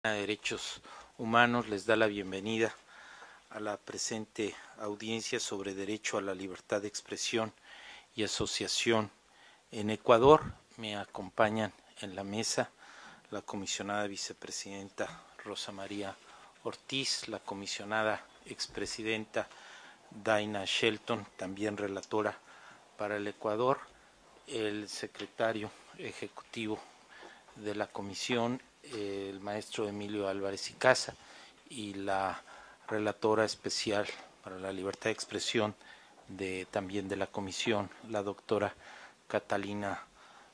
de Derechos Humanos les da la bienvenida a la presente audiencia sobre derecho a la libertad de expresión y asociación en Ecuador. Me acompañan en la mesa la comisionada vicepresidenta Rosa María Ortiz, la comisionada expresidenta Daina Shelton, también relatora para el Ecuador, el secretario ejecutivo de la comisión, el maestro Emilio Álvarez y Casa, y la relatora especial para la libertad de expresión también de la comisión, la doctora Catalina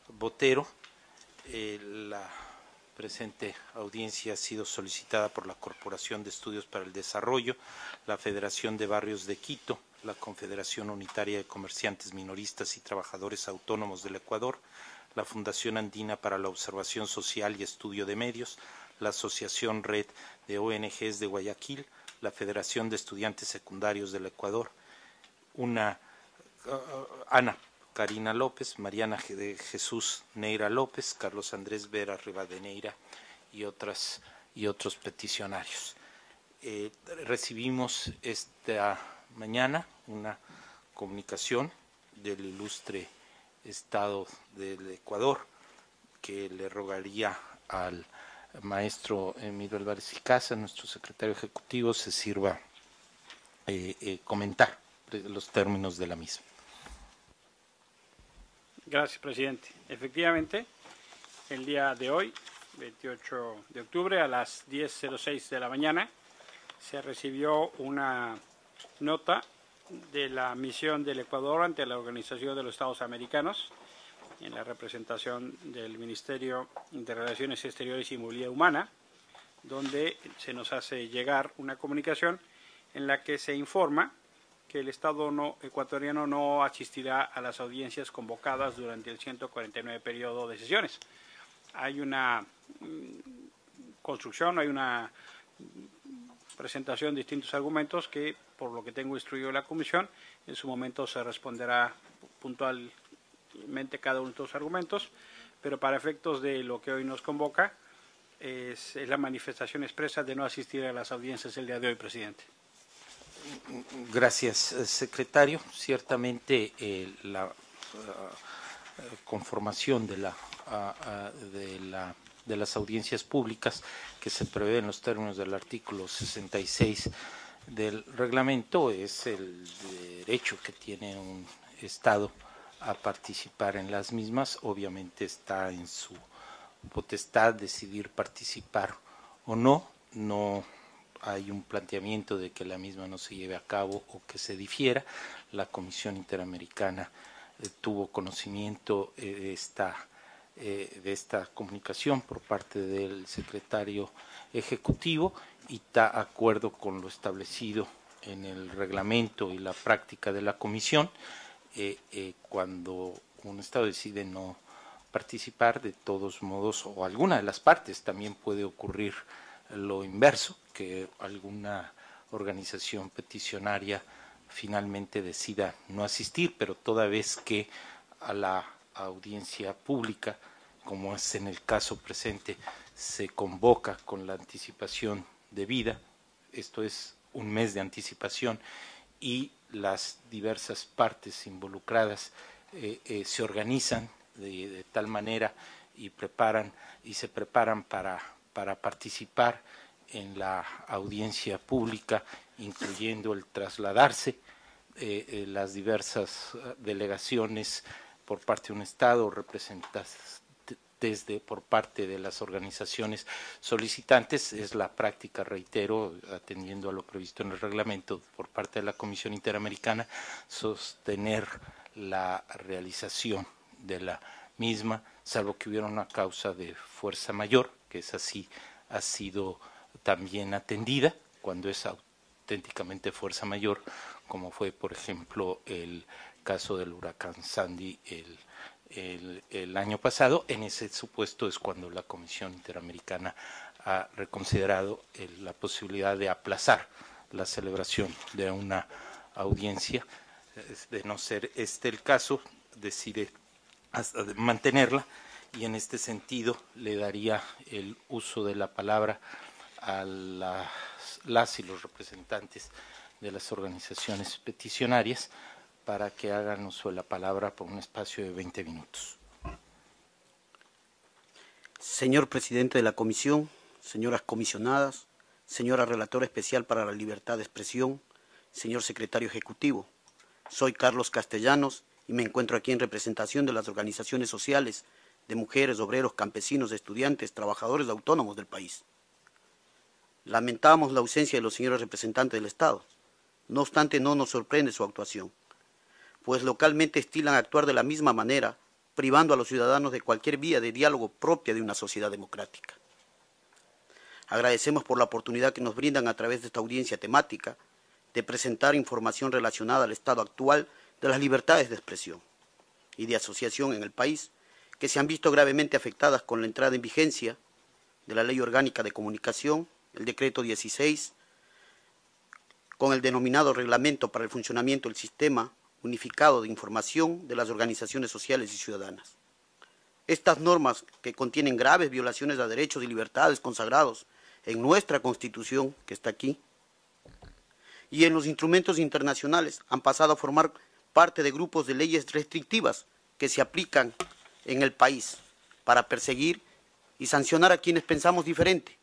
Botero. La presente audiencia ha sido solicitada por la Corporación de Estudios para el Desarrollo, la Federación de Barrios de Quito, la Confederación Unitaria de Comerciantes Minoristas y Trabajadores Autónomos del Ecuador, la Fundación Andina para la Observación Social y Estudio de Medios, la Asociación Red de ONGs de Guayaquil, la Federación de Estudiantes Secundarios del Ecuador, Ana Karina López, Mariana de Jesús Neira López, Carlos Andrés Vera Rivadeneira y otros peticionarios. Recibimos esta mañana una comunicación del ilustre Estado del Ecuador, que le rogaría al maestro Emilio Álvarez y Casa, nuestro secretario ejecutivo, se sirva comentar los términos de la misma. Gracias, presidente. Efectivamente, el día de hoy, 28 de octubre, a las 10:06 de la mañana, se recibió una nota de la misión del Ecuador ante la Organización de los Estados Americanos, en la representación del Ministerio de Relaciones Exteriores y Movilidad Humana, donde se nos hace llegar una comunicación en la que se informa que el Estado ecuatoriano no asistirá a las audiencias convocadas durante el 149 periodo de sesiones. Hay una construcción, hay una presentación de distintos argumentos que, por lo que tengo instruido la comisión, en su momento se responderá puntualmente cada uno de estos argumentos, pero para efectos de lo que hoy nos convoca es la manifestación expresa de no asistir a las audiencias el día de hoy, presidente. Gracias, secretario. Ciertamente la conformación de las audiencias públicas que se prevé en los términos del artículo 66 del reglamento es el derecho que tiene un Estado a participar en las mismas. Obviamente está en su potestad decidir participar o no. No hay un planteamiento de que la misma no se lleve a cabo o que se difiera. La Comisión Interamericana tuvo conocimiento de esta comunicación por parte del secretario ejecutivo y está de acuerdo con lo establecido en el reglamento y la práctica de la comisión. Cuando un Estado decide no participar, de todos modos, o alguna de las partes, también puede ocurrir lo inverso, que alguna organización peticionaria finalmente decida no asistir, pero toda vez que a la audiencia pública, como es en el caso presente, se convoca con la anticipación debida, esto es un mes de anticipación, y las diversas partes involucradas se organizan de tal manera y se preparan para participar en la audiencia pública, incluyendo el trasladarse, las diversas delegaciones por parte de un Estado, representadas por parte de las organizaciones solicitantes. Es la práctica, reitero, atendiendo a lo previsto en el reglamento por parte de la Comisión Interamericana, sostener la realización de la misma, salvo que hubiera una causa de fuerza mayor, que es así, ha sido también atendida cuando es auténticamente fuerza mayor, como fue, por ejemplo, el caso del huracán Sandy el año pasado. En ese supuesto es cuando la Comisión Interamericana ha reconsiderado la posibilidad de aplazar la celebración de una audiencia. De no ser este el caso, decide mantenerla, y en este sentido le daría el uso de la palabra a las y los representantes de las organizaciones peticionarias para que hagan uso de la palabra por un espacio de 20 minutos. Señor presidente de la comisión, señoras comisionadas, señora relatora especial para la libertad de expresión, señor secretario ejecutivo, soy Carlos Castellanos y me encuentro aquí en representación de las organizaciones sociales de mujeres, obreros, campesinos, estudiantes, trabajadores autónomos del país. Lamentamos la ausencia de los señores representantes del Estado. No obstante, no nos sorprende su actuación, pues localmente estilan actuar de la misma manera, privando a los ciudadanos de cualquier vía de diálogo propia de una sociedad democrática. Agradecemos por la oportunidad que nos brindan a través de esta audiencia temática de presentar información relacionada al estado actual de las libertades de expresión y de asociación en el país, que se han visto gravemente afectadas con la entrada en vigencia de la Ley Orgánica de Comunicación, el Decreto 16, con el denominado Reglamento para el Funcionamiento del Sistema Unificado de Información de las Organizaciones Sociales y Ciudadanas. Estas normas, que contienen graves violaciones a derechos y libertades consagrados en nuestra Constitución, que está aquí, y en los instrumentos internacionales, han pasado a formar parte de grupos de leyes restrictivas que se aplican en el país para perseguir y sancionar a quienes pensamos diferente.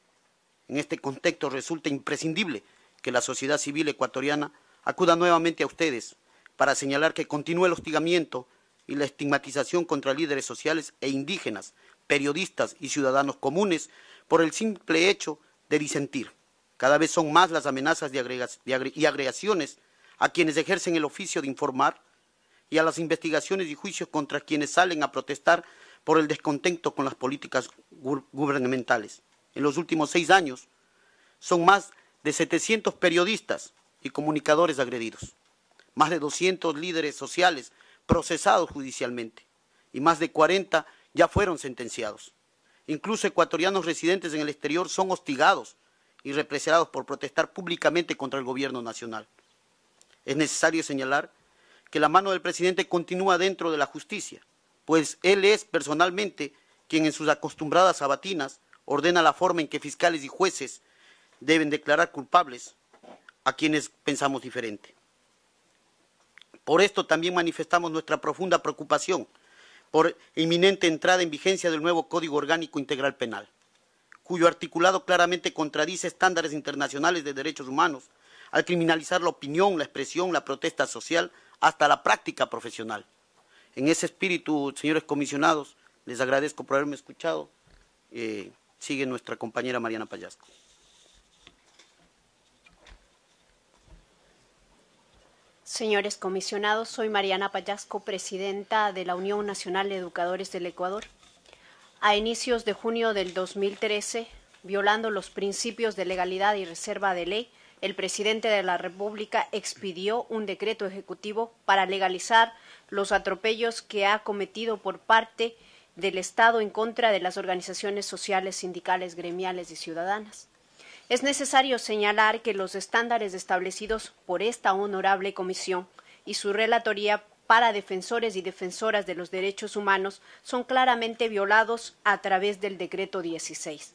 En este contexto resulta imprescindible que la sociedad civil ecuatoriana acuda nuevamente a ustedes para señalar que continúa el hostigamiento y la estigmatización contra líderes sociales e indígenas, periodistas y ciudadanos comunes por el simple hecho de disentir. Cada vez son más las amenazas y agresiones a quienes ejercen el oficio de informar y a las investigaciones y juicios contra quienes salen a protestar por el descontento con las políticas gubernamentales. En los últimos 6 años son más de 700 periodistas y comunicadores agredidos, más de 200 líderes sociales procesados judicialmente y más de 40 ya fueron sentenciados. Incluso ecuatorianos residentes en el exterior son hostigados y represaliados por protestar públicamente contra el gobierno nacional. Es necesario señalar que la mano del presidente continúa dentro de la justicia, pues él es personalmente quien en sus acostumbradas sabatinas ordena la forma en que fiscales y jueces deben declarar culpables a quienes pensamos diferente. Por esto también manifestamos nuestra profunda preocupación por inminente entrada en vigencia del nuevo Código Orgánico Integral Penal, cuyo articulado claramente contradice estándares internacionales de derechos humanos al criminalizar la opinión, la expresión, la protesta social, hasta la práctica profesional. En ese espíritu, señores comisionados, les agradezco por haberme escuchado. Sigue nuestra compañera Mariana Pallasco. Señores comisionados, soy Mariana Pallasco, presidenta de la Unión Nacional de Educadores del Ecuador. A inicios de junio del 2013, violando los principios de legalidad y reserva de ley, el presidente de la República expidió un decreto ejecutivo para legalizar los atropellos que ha cometido por parte del Estado en contra de las organizaciones sociales, sindicales, gremiales y ciudadanas. Es necesario señalar que los estándares establecidos por esta honorable comisión y su relatoría para defensores y defensoras de los derechos humanos son claramente violados a través del Decreto 16.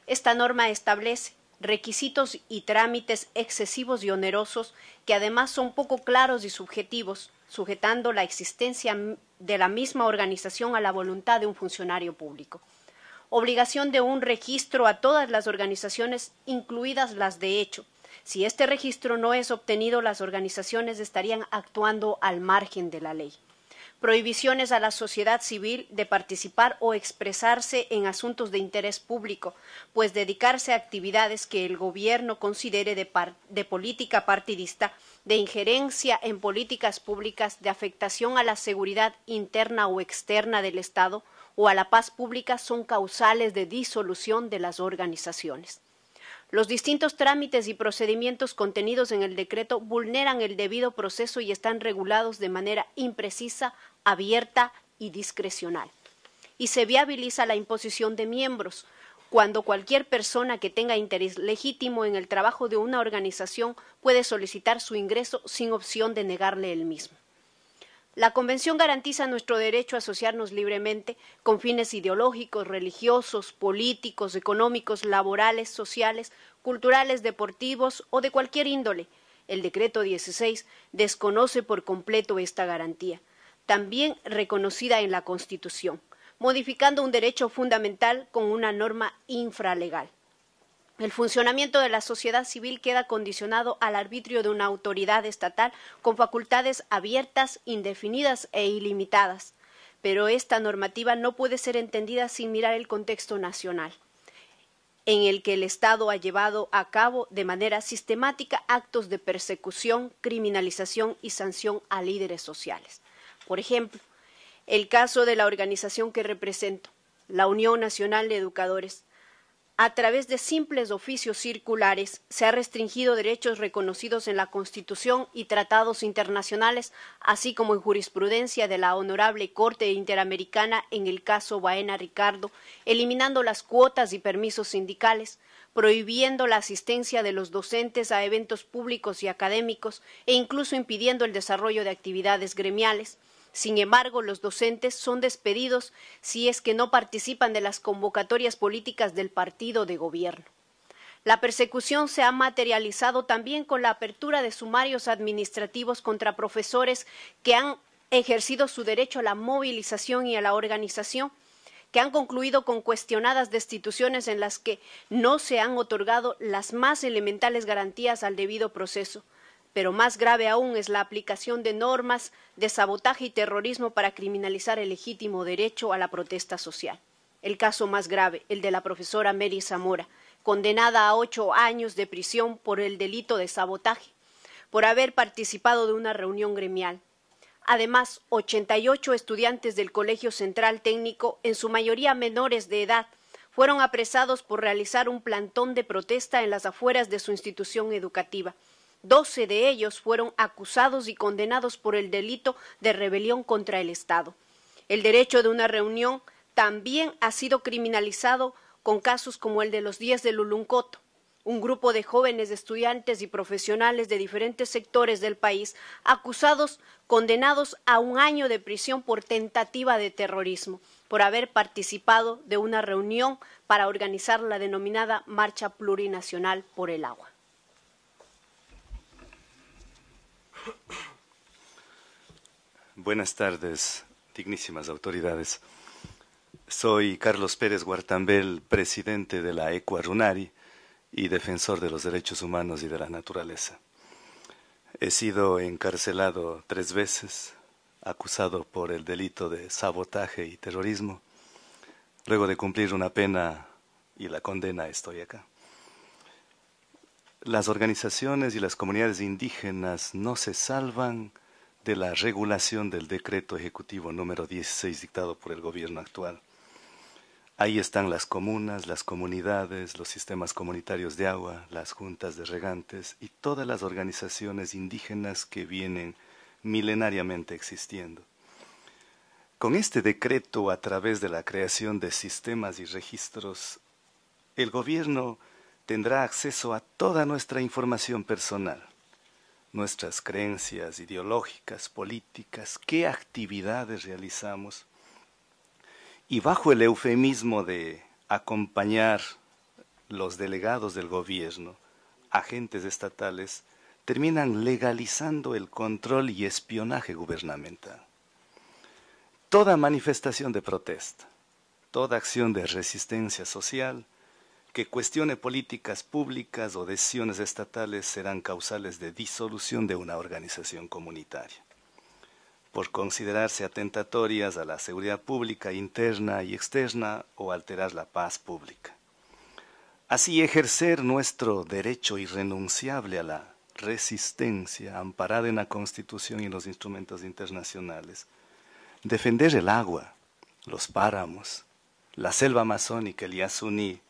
Esta norma establece requisitos y trámites excesivos y onerosos que además son poco claros y subjetivos, sujetando la existencia de la misma organización a la voluntad de un funcionario público. Obligación de un registro a todas las organizaciones, incluidas las de hecho. Si este registro no es obtenido, las organizaciones estarían actuando al margen de la ley. Prohibiciones a la sociedad civil de participar o expresarse en asuntos de interés público, pues dedicarse a actividades que el gobierno considere de política partidista, de injerencia en políticas públicas, de afectación a la seguridad interna o externa del Estado o a la paz pública son causales de disolución de las organizaciones. Los distintos trámites y procedimientos contenidos en el decreto vulneran el debido proceso y están regulados de manera imprecisa, abierta y discrecional. Y se viabiliza la imposición de miembros, cuando cualquier persona que tenga interés legítimo en el trabajo de una organización puede solicitar su ingreso sin opción de negarle el mismo. La Convención garantiza nuestro derecho a asociarnos libremente con fines ideológicos, religiosos, políticos, económicos, laborales, sociales, culturales, deportivos o de cualquier índole. El decreto 16 desconoce por completo esta garantía, también reconocida en la Constitución, modificando un derecho fundamental con una norma infralegal. El funcionamiento de la sociedad civil queda condicionado al arbitrio de una autoridad estatal con facultades abiertas, indefinidas e ilimitadas. Pero esta normativa no puede ser entendida sin mirar el contexto nacional, en el que el Estado ha llevado a cabo de manera sistemática actos de persecución, criminalización y sanción a líderes sociales. Por ejemplo, el caso de la organización que represento, la Unión Nacional de Educadores. A través de simples oficios circulares se ha restringido derechos reconocidos en la Constitución y tratados internacionales, así como en jurisprudencia de la Honorable Corte Interamericana en el caso Baena Ricardo, eliminando las cuotas y permisos sindicales, prohibiendo la asistencia de los docentes a eventos públicos y académicos e incluso impidiendo el desarrollo de actividades gremiales. Sin embargo, los docentes son despedidos si es que no participan de las convocatorias políticas del partido de gobierno. La persecución se ha materializado también con la apertura de sumarios administrativos contra profesores que han ejercido su derecho a la movilización y a la organización, que han concluido con cuestionadas destituciones en las que no se han otorgado las más elementales garantías al debido proceso. Pero más grave aún es la aplicación de normas de sabotaje y terrorismo para criminalizar el legítimo derecho a la protesta social. El caso más grave, el de la profesora Mary Zamora, condenada a 8 años de prisión por el delito de sabotaje, por haber participado de una reunión gremial. Además, 88 estudiantes del Colegio Central Técnico, en su mayoría menores de edad, fueron apresados por realizar un plantón de protesta en las afueras de su institución educativa. 12 de ellos fueron acusados y condenados por el delito de rebelión contra el Estado. El derecho de una reunión también ha sido criminalizado con casos como el de los 10 de Luluncoto, un grupo de jóvenes estudiantes y profesionales de diferentes sectores del país acusados, condenados a 1 año de prisión por tentativa de terrorismo, por haber participado de una reunión para organizar la denominada Marcha Plurinacional por el Agua. Buenas tardes, dignísimas autoridades. Soy Carlos Pérez Guartambel, presidente de la Ecuarunari y defensor de los derechos humanos y de la naturaleza. He sido encarcelado 3 veces, acusado por el delito de sabotaje y terrorismo. Luego de cumplir una pena y la condena, estoy acá. Las organizaciones y las comunidades indígenas no se salvan de la regulación del decreto ejecutivo número 16 dictado por el gobierno actual. Ahí están las comunas, las comunidades, los sistemas comunitarios de agua, las juntas de regantes y todas las organizaciones indígenas que vienen milenariamente existiendo. Con este decreto, a través de la creación de sistemas y registros, el gobierno tendrá acceso a toda nuestra información personal, nuestras creencias ideológicas, políticas, qué actividades realizamos, y bajo el eufemismo de acompañar los delegados del gobierno, agentes estatales, terminan legalizando el control y espionaje gubernamental. Toda manifestación de protesta, toda acción de resistencia social que cuestione políticas públicas o decisiones estatales serán causales de disolución de una organización comunitaria, por considerarse atentatorias a la seguridad pública interna y externa o alterar la paz pública. Así, ejercer nuestro derecho irrenunciable a la resistencia amparada en la Constitución y los instrumentos internacionales, defender el agua, los páramos, la selva amazónica, el Yasuní,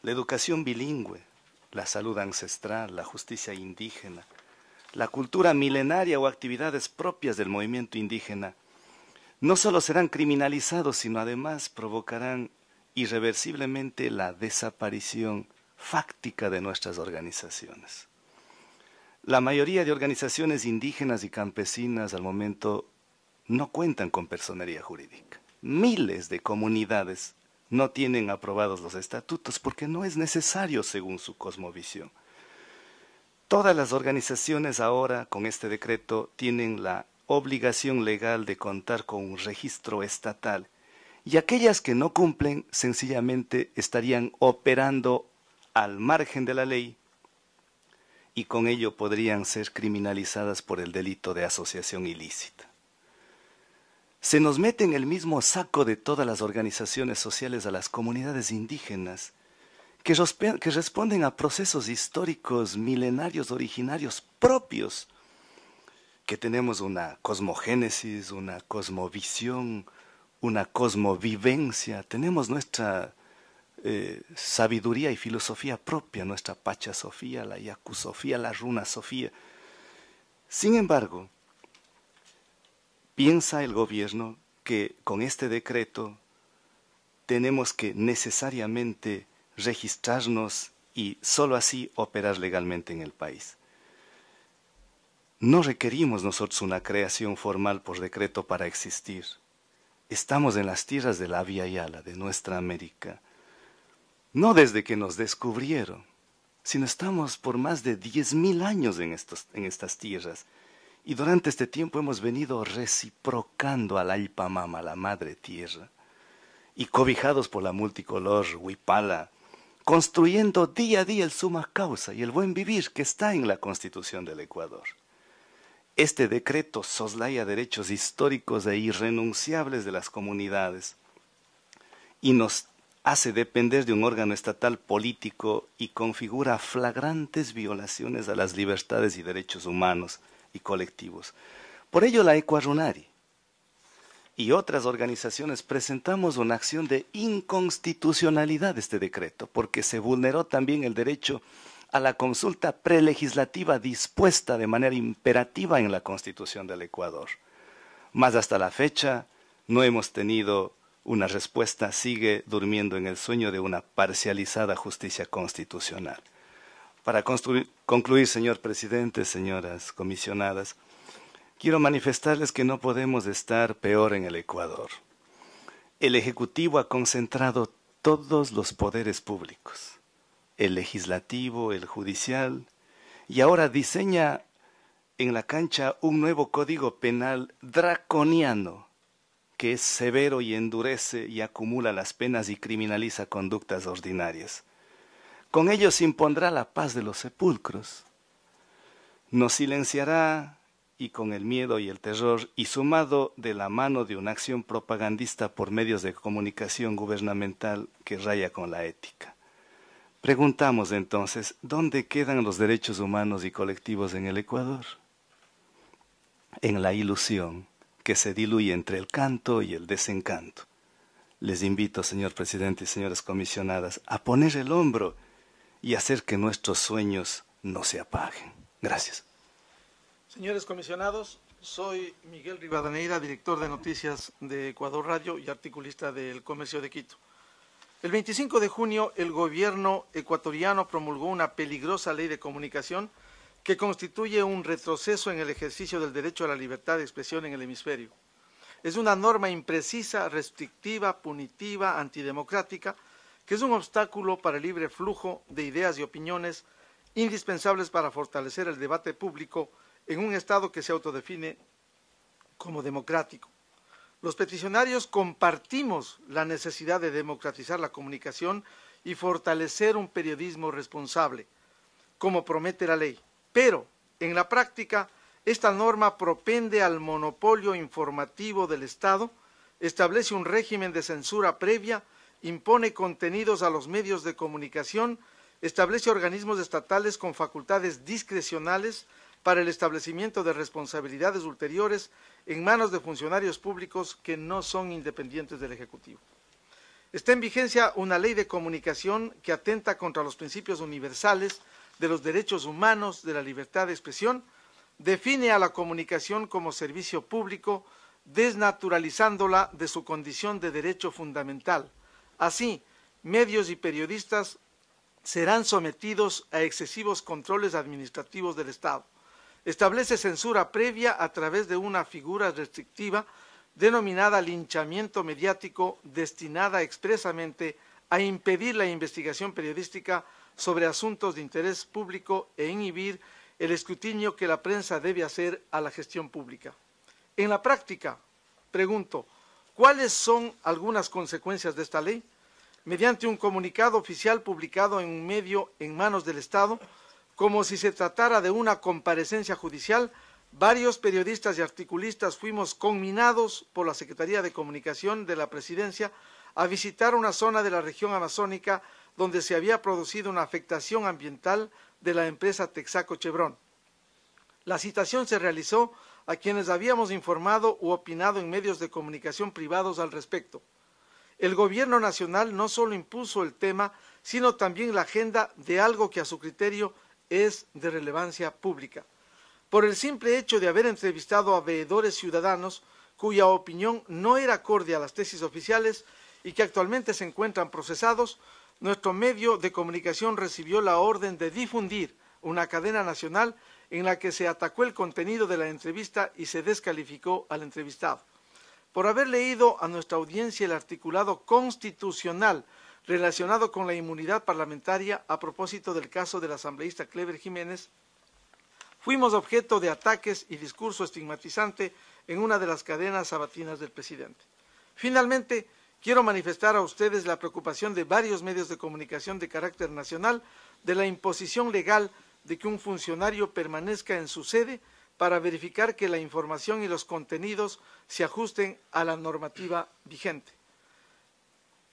la educación bilingüe, la salud ancestral, la justicia indígena, la cultura milenaria o actividades propias del movimiento indígena, no solo serán criminalizados, sino además provocarán irreversiblemente la desaparición fáctica de nuestras organizaciones. La mayoría de organizaciones indígenas y campesinas al momento no cuentan con personería jurídica. Miles de comunidades no tienen aprobados los estatutos porque no es necesario según su cosmovisión. Todas las organizaciones ahora, con este decreto, tienen la obligación legal de contar con un registro estatal y aquellas que no cumplen sencillamente estarían operando al margen de la ley y con ello podrían ser criminalizadas por el delito de asociación ilícita. Se nos mete en el mismo saco de todas las organizaciones sociales a las comunidades indígenas que responden a procesos históricos milenarios originarios propios, que tenemos una cosmogénesis, una cosmovisión, una cosmovivencia, tenemos nuestra sabiduría y filosofía propia, nuestra Pachasofía, la Yacusofía, la Runasofía. Sin embargo, piensa el gobierno que con este decreto tenemos que necesariamente registrarnos y sólo así operar legalmente en el país. No requerimos nosotros una creación formal por decreto para existir. Estamos en las tierras de la Vía Yala, de nuestra América. No desde que nos descubrieron, sino estamos por más de 10.000 años en estas tierras. Y durante este tiempo hemos venido reciprocando a la Ilpamama, la madre tierra, y cobijados por la multicolor Huipala, construyendo día a día el suma causa y el buen vivir que está en la Constitución del Ecuador. Este decreto soslaya derechos históricos e irrenunciables de las comunidades y nos hace depender de un órgano estatal político y configura flagrantes violaciones a las libertades y derechos humanos y colectivos. Por ello la Ecuarunari y otras organizaciones presentamos una acción de inconstitucionalidad de este decreto, porque se vulneró también el derecho a la consulta prelegislativa dispuesta de manera imperativa en la Constitución del Ecuador. Mas hasta la fecha no hemos tenido una respuesta, sigue durmiendo en el sueño de una parcializada justicia constitucional. Para concluir, señor presidente, señoras comisionadas, quiero manifestarles que no podemos estar peor en el Ecuador. El Ejecutivo ha concentrado todos los poderes públicos, el legislativo, el judicial, y ahora diseña en la cancha un nuevo código penal draconiano que es severo y endurece y acumula las penas y criminaliza conductas ordinarias. Con ello se impondrá la paz de los sepulcros. Nos silenciará y con el miedo y el terror, y sumado de la mano de una acción propagandista por medios de comunicación gubernamental que raya con la ética. Preguntamos entonces, ¿dónde quedan los derechos humanos y colectivos en el Ecuador? En la ilusión que se diluye entre el canto y el desencanto. Les invito, señor presidente y señoras comisionadas, a poner el hombro y hacer que nuestros sueños no se apaguen. Gracias. Señores comisionados, soy Miguel Rivadeneira, director de noticias de Ecuador Radio y articulista del Comercio de Quito. El 25 de junio, el gobierno ecuatoriano promulgó una peligrosa ley de comunicación que constituye un retroceso en el ejercicio del derecho a la libertad de expresión en el hemisferio. Es una norma imprecisa, restrictiva, punitiva, antidemocrática, que es un obstáculo para el libre flujo de ideas y opiniones indispensables para fortalecer el debate público en un Estado que se autodefine como democrático. Los peticionarios compartimos la necesidad de democratizar la comunicación y fortalecer un periodismo responsable, como promete la ley. Pero, en la práctica, esta norma propende al monopolio informativo del Estado, establece un régimen de censura previa, impone contenidos a los medios de comunicación, establece organismos estatales con facultades discrecionales para el establecimiento de responsabilidades ulteriores en manos de funcionarios públicos que no son independientes del Ejecutivo. Está en vigencia una ley de comunicación que atenta contra los principios universales de los derechos humanos, de la libertad de expresión, define a la comunicación como servicio público, desnaturalizándola de su condición de derecho fundamental. Así, medios y periodistas serán sometidos a excesivos controles administrativos del Estado. establece censura previa a través de una figura restrictiva denominada linchamiento mediático, destinada expresamente a impedir la investigación periodística sobre asuntos de interés público e inhibir el escrutinio que la prensa debe hacer a la gestión pública. En la práctica, pregunto, ¿cuáles son algunas consecuencias de esta ley? Mediante un comunicado oficial publicado en un medio en manos del Estado, como si se tratara de una comparecencia judicial, varios periodistas y articulistas fuimos conminados por la Secretaría de Comunicación de la Presidencia a visitar una zona de la región amazónica donde se había producido una afectación ambiental de la empresa Texaco Chevron. La citación se realizó a quienes habíamos informado u opinado en medios de comunicación privados al respecto. El Gobierno Nacional no solo impuso el tema, sino también la agenda de algo que a su criterio es de relevancia pública. Por el simple hecho de haber entrevistado a veedores ciudadanos cuya opinión no era acorde a las tesis oficiales y que actualmente se encuentran procesados, nuestro medio de comunicación recibió la orden de difundir una cadena nacional en la que se atacó el contenido de la entrevista y se descalificó al entrevistado. Por haber leído a nuestra audiencia el articulado constitucional relacionado con la inmunidad parlamentaria a propósito del caso del asambleísta Clever Jiménez, fuimos objeto de ataques y discurso estigmatizante en una de las cadenas sabatinas del presidente. Finalmente, quiero manifestar a ustedes la preocupación de varios medios de comunicación de carácter nacional de la imposición legal de que un funcionario permanezca en su sede para verificar que la información y los contenidos se ajusten a la normativa vigente.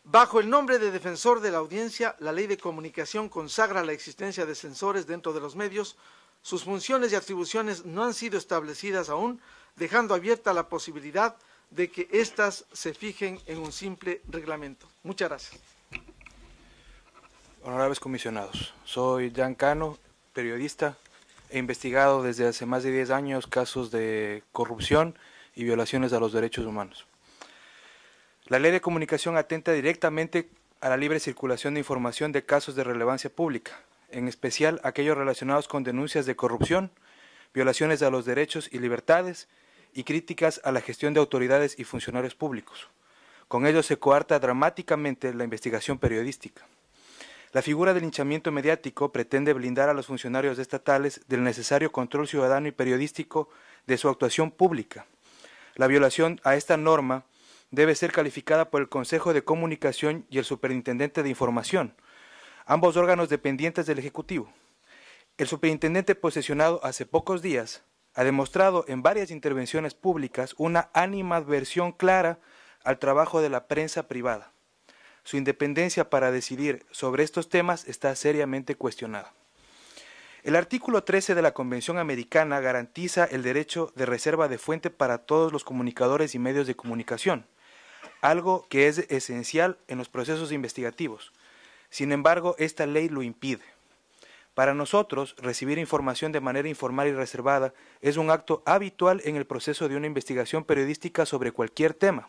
Bajo el nombre de defensor de la audiencia, la Ley de Comunicación consagra la existencia de censores dentro de los medios. Sus funciones y atribuciones no han sido establecidas aún, dejando abierta la posibilidad de que éstas se fijen en un simple reglamento. Muchas gracias. Honorables comisionados, soy Jan Cano, periodista. He investigado desde hace más de 10 años casos de corrupción y violaciones a los derechos humanos. La Ley de Comunicación atenta directamente a la libre circulación de información de casos de relevancia pública, en especial aquellos relacionados con denuncias de corrupción, violaciones a los derechos y libertades y críticas a la gestión de autoridades y funcionarios públicos. Con ello se coarta dramáticamente la investigación periodística. La figura del linchamiento mediático pretende blindar a los funcionarios estatales del necesario control ciudadano y periodístico de su actuación pública. La violación a esta norma debe ser calificada por el Consejo de Comunicación y el Superintendente de Información, ambos órganos dependientes del Ejecutivo. El superintendente posesionado hace pocos días ha demostrado en varias intervenciones públicas una animadversión clara al trabajo de la prensa privada. Su independencia para decidir sobre estos temas está seriamente cuestionada. El artículo 13 de la Convención Americana garantiza el derecho de reserva de fuente para todos los comunicadores y medios de comunicación, algo que es esencial en los procesos investigativos. Sin embargo, esta ley lo impide. Para nosotros, recibir información de manera informal y reservada es un acto habitual en el proceso de una investigación periodística sobre cualquier tema,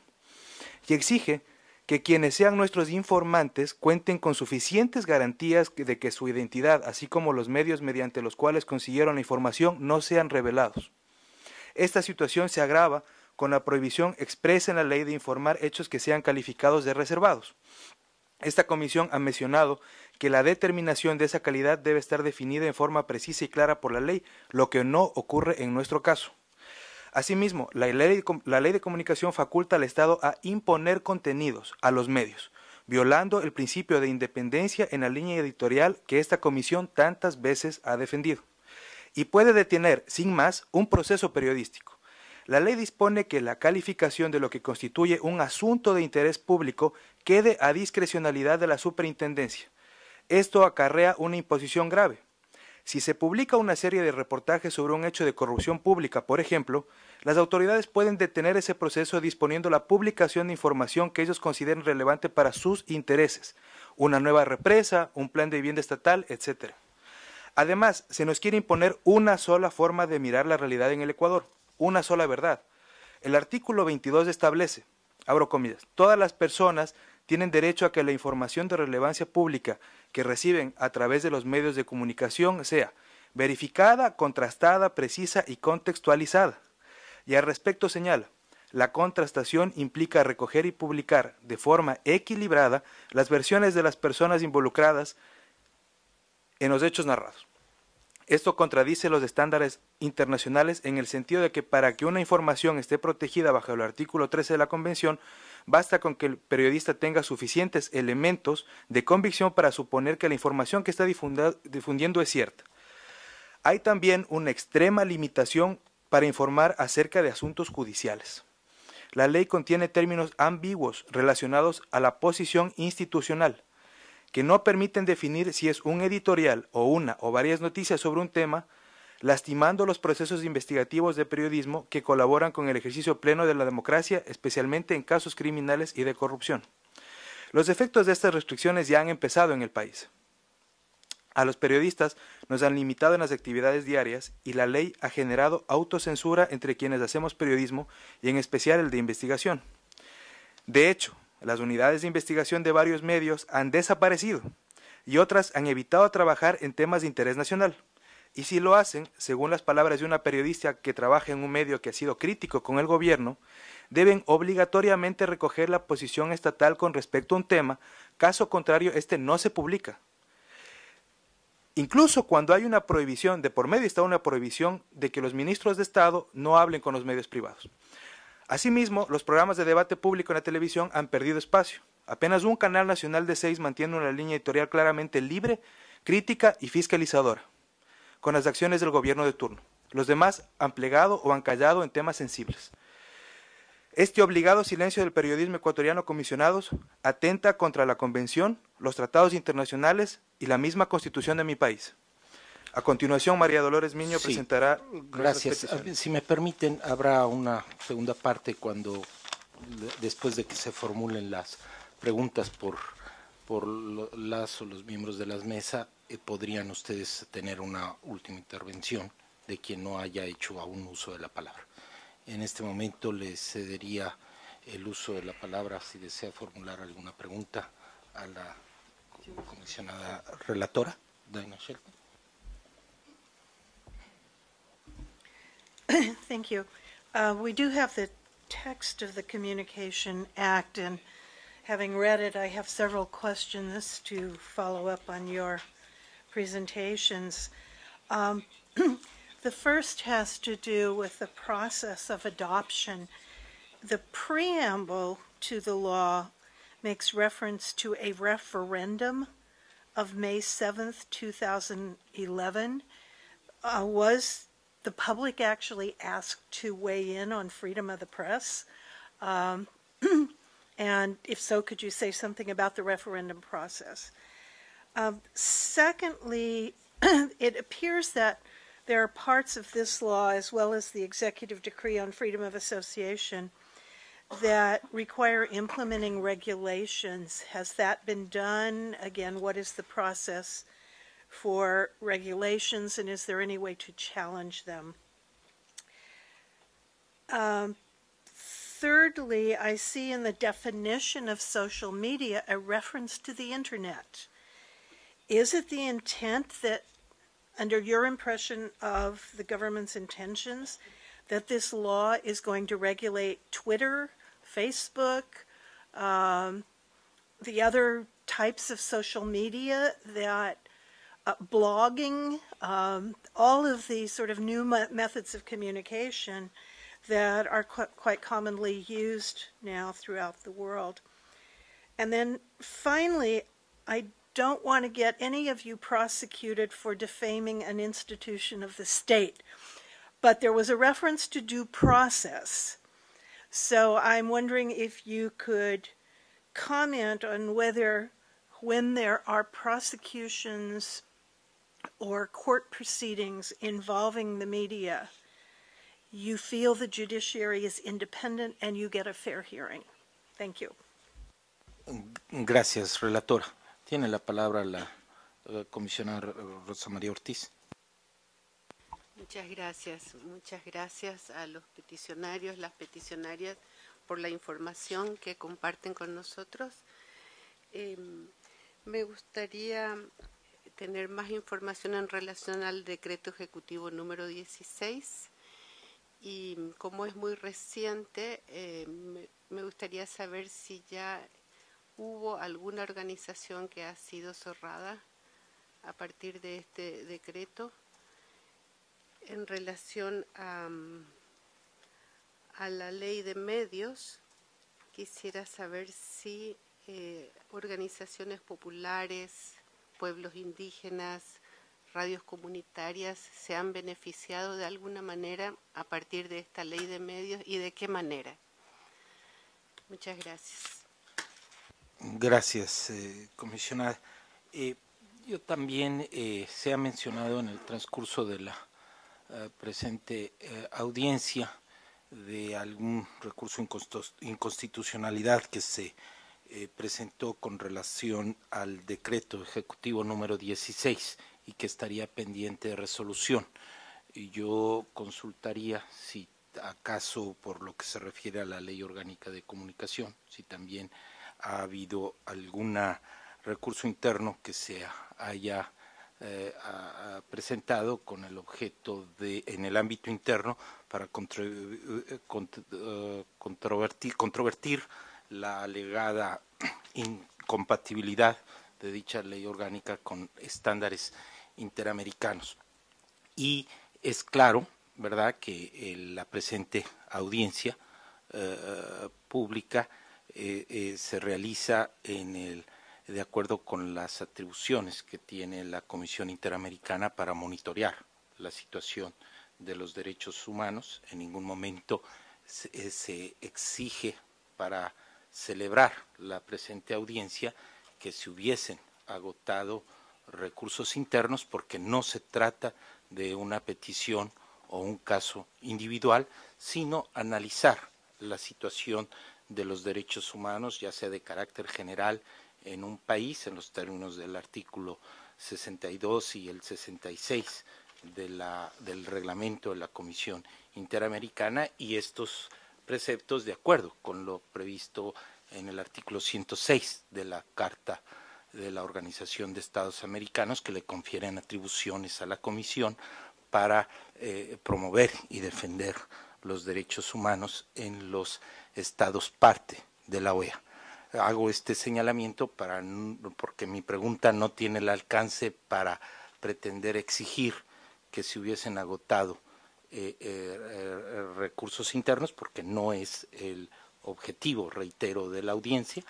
y exige que quienes sean nuestros informantes cuenten con suficientes garantías de que su identidad, así como los medios mediante los cuales consiguieron la información, no sean revelados. Esta situación se agrava con la prohibición expresa en la ley de informar hechos que sean calificados de reservados. Esta comisión ha mencionado que la determinación de esa calidad debe estar definida en forma precisa y clara por la ley, lo que no ocurre en nuestro caso. Asimismo, la ley de comunicación faculta al Estado a imponer contenidos a los medios, violando el principio de independencia en la línea editorial que esta comisión tantas veces ha defendido, y puede detener, sin más, un proceso periodístico. La ley dispone que la calificación de lo que constituye un asunto de interés público quede a discrecionalidad de la superintendencia. Esto acarrea una imposición grave. Si se publica una serie de reportajes sobre un hecho de corrupción pública, por ejemplo, las autoridades pueden detener ese proceso disponiendo la publicación de información que ellos consideren relevante para sus intereses, una nueva represa, un plan de vivienda estatal, etc. Además, se nos quiere imponer una sola forma de mirar la realidad en el Ecuador, una sola verdad. El artículo 22 establece, abro comillas, todas las personas tienen derecho a que la información de relevancia pública que reciben a través de los medios de comunicación sea verificada, contrastada, precisa y contextualizada. Y al respecto señala, la contrastación implica recoger y publicar de forma equilibrada las versiones de las personas involucradas en los hechos narrados. Esto contradice los estándares internacionales en el sentido de que para que una información esté protegida bajo el artículo 13 de la Convención, basta con que el periodista tenga suficientes elementos de convicción para suponer que la información que está difundiendo es cierta. Hay también una extrema limitación para informar acerca de asuntos judiciales. La ley contiene términos ambiguos relacionados a la posición institucional, que no permiten definir si es un editorial o una o varias noticias sobre un tema, lastimando los procesos investigativos de periodismo que colaboran con el ejercicio pleno de la democracia, especialmente en casos criminales y de corrupción. Los efectos de estas restricciones ya han empezado en el país. A los periodistas nos han limitado en las actividades diarias y la ley ha generado autocensura entre quienes hacemos periodismo y en especial el de investigación. De hecho, las unidades de investigación de varios medios han desaparecido y otras han evitado trabajar en temas de interés nacional. Y si lo hacen, según las palabras de una periodista que trabaja en un medio que ha sido crítico con el gobierno, deben obligatoriamente recoger la posición estatal con respecto a un tema, caso contrario, este no se publica. Incluso cuando hay una prohibición, de por medio está una prohibición de que los ministros de Estado no hablen con los medios privados. Asimismo, los programas de debate público en la televisión han perdido espacio. Apenas un canal nacional de 6 mantiene una línea editorial claramente libre, crítica y fiscalizadora, con las acciones del gobierno de turno. Los demás han plegado o han callado en temas sensibles. Este obligado silencio del periodismo ecuatoriano, comisionados, atenta contra la Convención, los tratados internacionales y la misma Constitución de mi país. A continuación, María Dolores Miño presentará... Gracias. Si me permiten, habrá una segunda parte después de que se formulen las preguntas por las o los miembros de la mesa, podrían ustedes tener una última intervención de quien no haya hecho aún uso de la palabra. En este momento les cedería el uso de la palabra si desea formular alguna pregunta a la comisionada relatora, Daina Shelton. Thank you. We do have the text of the Communication Act, and having read it, I have several questions to follow up on your presentations. The first has to do with the process of adoption. The preamble to the law makes reference to a referendum of May 7th, 2011. Was the public actually asked to weigh in on freedom of the press? And if so, could you say something about the referendum process? Secondly, it appears that there are parts of this law, as well as the Executive Decree on Freedom of Association, that require implementing regulations. Has that been done? Again, what is the process for regulations, and is there any way to challenge them? Thirdly, I see in the definition of social media a reference to the internet. Is it the intent that, under your impression of the government's intentions, that this law is going to regulate Twitter, Facebook, the other types of social media, that blogging, all of these sort of new methods of communication that are quite commonly used now throughout the world? And then finally, I don't want to get any of you prosecuted for defaming an institution of the state, but there was a reference to due process. So I'm wondering if you could comment on whether, when there are prosecutions or court proceedings involving the media, you feel the judiciary is independent and you get a fair hearing. Thank you. Gracias, relatora. Tiene la palabra la comisionada Rosa María Ortiz. Muchas gracias a los peticionarios, las peticionarias, por la información que comparten con nosotros. Me gustaría tener más información en relación al decreto ejecutivo número 16 y como es muy reciente, me gustaría saber si ya hubo alguna organización que ha sido cerrada a partir de este decreto en relación a la ley de medios. Quisiera saber si organizaciones populares, pueblos indígenas, radios comunitarias se han beneficiado de alguna manera a partir de esta ley de medios y de qué manera. Muchas gracias. Gracias, comisionada. Yo también se ha mencionado en el transcurso de la presente audiencia de algún recurso de inconstitucionalidad que se presentó con relación al decreto ejecutivo número 16 y que estaría pendiente de resolución. Y yo consultaría si acaso, por lo que se refiere a la Ley Orgánica de Comunicación, si también ha habido algún recurso interno que se haya presentado con el objeto de, en el ámbito interno, para controvertir la alegada incompatibilidad de dicha ley orgánica con estándares interamericanos. Y es claro, ¿verdad?, que la presente audiencia pública se realiza de acuerdo con las atribuciones que tiene la Comisión Interamericana para monitorear la situación de los derechos humanos. En ningún momento se exige para celebrar la presente audiencia que se hubiesen agotado recursos internos, porque no se trata de una petición o un caso individual, sino analizar la situación de los derechos humanos, ya sea de carácter general en un país, en los términos del artículo 62 y el 66 del reglamento de la Comisión Interamericana, y estos preceptos de acuerdo con lo previsto en el artículo 106 de la Carta de la Organización de Estados Americanos, que le confieren atribuciones a la Comisión para promover y defender los derechos humanos en los estados parte de la OEA. Hago este señalamiento porque mi pregunta no tiene el alcance para pretender exigir que se hubiesen agotado recursos internos, porque no es el objetivo, reitero, de la audiencia,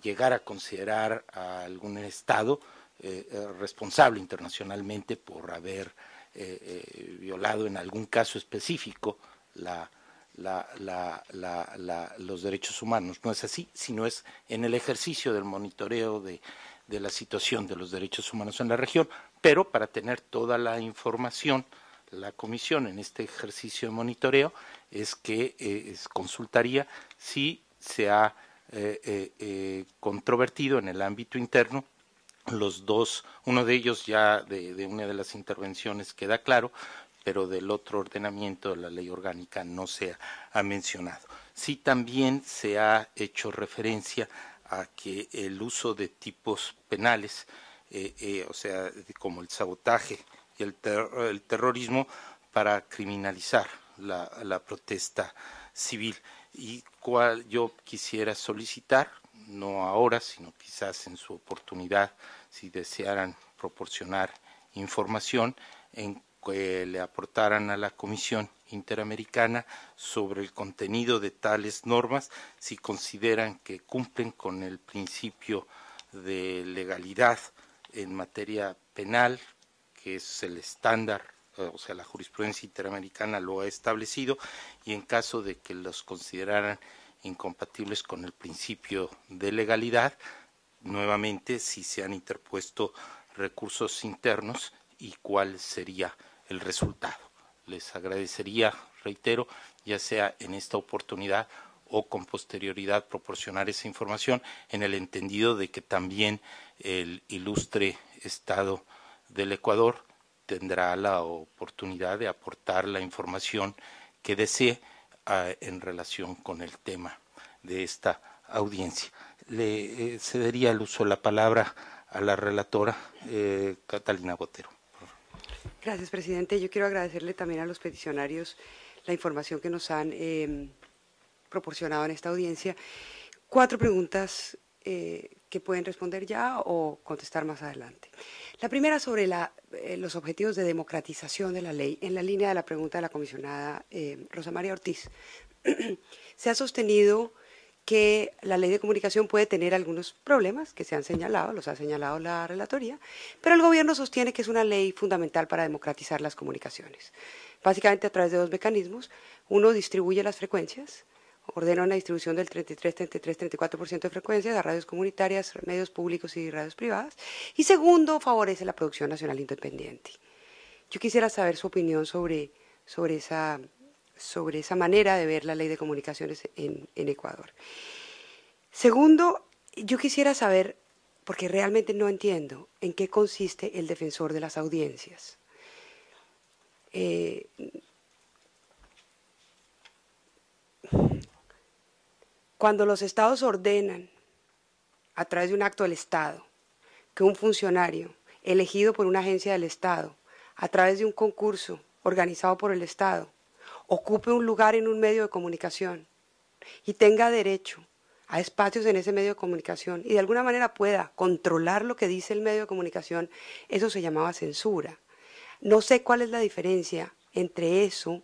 llegar a considerar a algún estado responsable internacionalmente por haber violado en algún caso específico los derechos humanos. No es así, sino es en el ejercicio del monitoreo de la situación de los derechos humanos en la región, pero para tener toda la información, la Comisión en este ejercicio de monitoreo es que consultaría si se ha controvertido en el ámbito interno los dos, uno de ellos ya de una de las intervenciones queda claro, pero del otro ordenamiento de la ley orgánica no se ha mencionado. Sí, también se ha hecho referencia a que el uso de tipos penales, o sea, como el sabotaje y el terrorismo, para criminalizar la protesta civil, y cual yo quisiera solicitar, no ahora, sino quizás en su oportunidad, si desearan proporcionar información, en que le aportaran a la Comisión Interamericana sobre el contenido de tales normas, si consideran que cumplen con el principio de legalidad en materia penal, que es el estándar, o sea, la jurisprudencia interamericana lo ha establecido, y en caso de que los consideraran incompatibles con el principio de legalidad, nuevamente si se han interpuesto recursos internos y cuál sería el resultado. Les agradecería, reitero, ya sea en esta oportunidad o con posterioridad, proporcionar esa información, en el entendido de que también el ilustre Estado del Ecuador tendrá la oportunidad de aportar la información que desee en relación con el tema de esta audiencia. Le cedería el uso de la palabra a la relatora Catalina Botero. Gracias, presidente. Yo quiero agradecerle también a los peticionarios la información que nos han proporcionado en esta audiencia. 4 preguntas que pueden responder ya o contestar más adelante. La primera sobre los objetivos de democratización de la ley, en la línea de la pregunta de la comisionada Rosa María Ortiz. Se ha sostenido que la ley de comunicación puede tener algunos problemas que se han señalado, los ha señalado la relatoría, pero el gobierno sostiene que es una ley fundamental para democratizar las comunicaciones. Básicamente a través de 2 mecanismos. Uno, distribuye las frecuencias, ordena una distribución del 33, 33, 34% de frecuencias a radios comunitarias, medios públicos y radios privadas. Y segundo, favorece la producción nacional independiente. Yo quisiera saber su opinión sobre esa manera de ver la ley de comunicaciones en Ecuador. Segundo, yo quisiera saber, porque realmente no entiendo, en qué consiste el defensor de las audiencias. Cuando los estados ordenan, a través de un acto del Estado, que un funcionario elegido por una agencia del Estado, a través de un concurso organizado por el Estado, ocupe un lugar en un medio de comunicación y tenga derecho a espacios en ese medio de comunicación y de alguna manera pueda controlar lo que dice el medio de comunicación, eso se llamaba censura. No sé cuál es la diferencia entre eso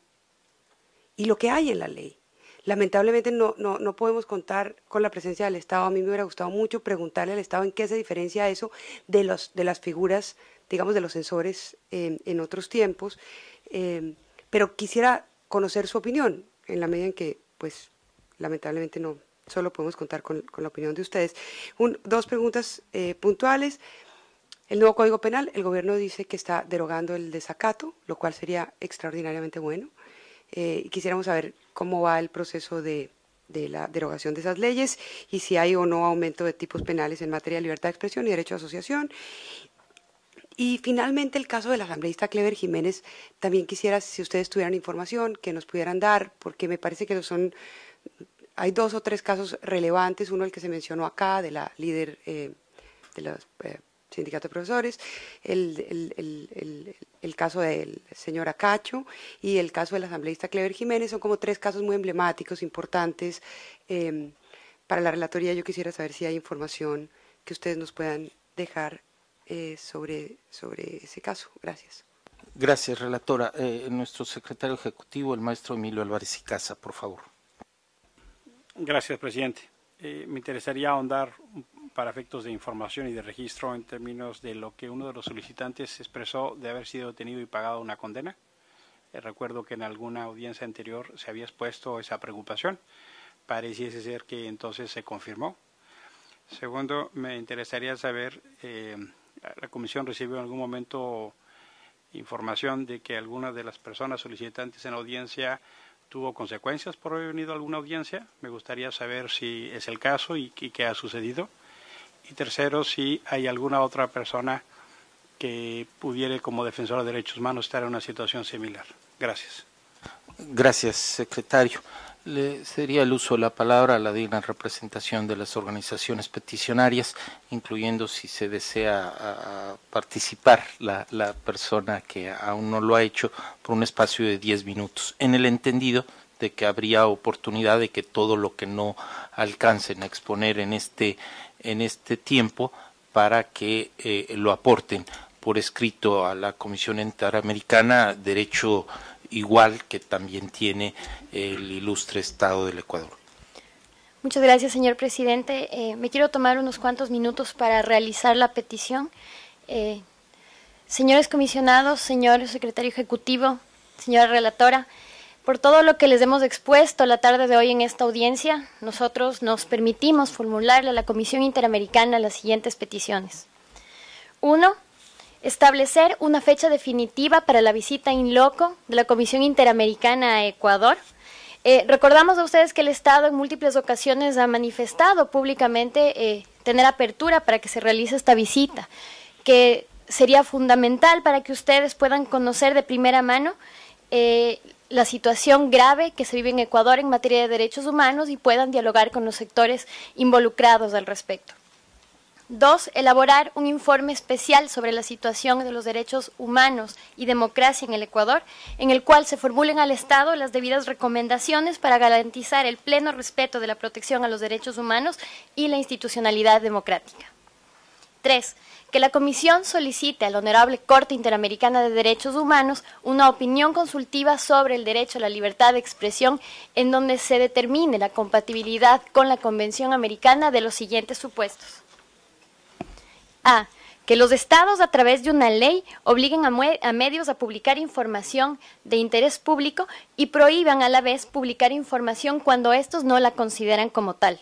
y lo que hay en la ley. Lamentablemente no podemos contar con la presencia del Estado. A mí me hubiera gustado mucho preguntarle al Estado en qué se diferencia eso de las figuras, digamos, de los censores en otros tiempos, pero quisiera conocer su opinión, en la medida en que, pues, lamentablemente no solo podemos contar con la opinión de ustedes. 2 preguntas puntuales. El nuevo Código Penal, el gobierno dice que está derogando el desacato, lo cual sería extraordinariamente bueno. Y quisiéramos saber cómo va el proceso de la derogación de esas leyes y si hay o no aumento de tipos penales en materia de libertad de expresión y derecho a asociación. Y finalmente el caso de la asambleísta Clever Jiménez, también quisiera, si ustedes tuvieran información, que nos pudieran dar, porque me parece que hay 2 o 3 casos relevantes, uno el que se mencionó acá, de la líder de los sindicatos de profesores, el caso del señor Acacho y el caso de la asambleísta Clever Jiménez, son como 3 casos muy emblemáticos, importantes. Para la relatoría yo quisiera saber si hay información que ustedes nos puedan dejar sobre ese caso. Gracias. Gracias, relatora. Nuestro secretario ejecutivo, el maestro Emilio Álvarez y Casa, por favor. Gracias, presidente. Me interesaría ahondar para efectos de información y de registro en términos de lo que uno de los solicitantes expresó de haber sido detenido y pagado una condena. Recuerdo que en alguna audiencia anterior se había expuesto esa preocupación. Pareciese ser que entonces se confirmó. Segundo, me interesaría saber, la comisión recibió en algún momento información de que alguna de las personas solicitantes en la audiencia tuvo consecuencias por haber venido a alguna audiencia. Me gustaría saber si es el caso y qué ha sucedido. Y tercero, si hay alguna otra persona que pudiera, como defensora de derechos humanos, estar en una situación similar. Gracias. Gracias, secretario. Le cedería el uso de la palabra a la digna representación de las organizaciones peticionarias, incluyendo si se desea participar la persona que aún no lo ha hecho por un espacio de 10 minutos, en el entendido de que habría oportunidad de que todo lo que no alcancen a exponer en este tiempo para que lo aporten por escrito a la Comisión Interamericana, derecho igual que también tiene el ilustre Estado del Ecuador. Muchas gracias, señor presidente. Me quiero tomar unos cuantos minutos para realizar la petición. Señores comisionados, señor secretario ejecutivo, señora relatora, por todo lo que les hemos expuesto la tarde de hoy en esta audiencia, nosotros nos permitimos formularle a la Comisión Interamericana las siguientes peticiones. 1. Establecer una fecha definitiva para la visita in loco de la Comisión Interamericana a Ecuador. Recordamos a ustedes que el Estado en múltiples ocasiones ha manifestado públicamente tener apertura para que se realice esta visita, que sería fundamental para que ustedes puedan conocer de primera mano la situación grave que se vive en Ecuador en materia de derechos humanos y puedan dialogar con los sectores involucrados al respecto. 2. Elaborar un informe especial sobre la situación de los derechos humanos y democracia en el Ecuador, en el cual se formulen al Estado las debidas recomendaciones para garantizar el pleno respeto de la protección a los derechos humanos y la institucionalidad democrática. 3. Que la Comisión solicite a la Honorable Corte Interamericana de Derechos Humanos una opinión consultiva sobre el derecho a la libertad de expresión, en donde se determine la compatibilidad con la Convención Americana de los siguientes supuestos. A. Que los estados, a través de una ley, obliguen a medios a publicar información de interés público y prohíban a la vez publicar información cuando estos no la consideran como tal.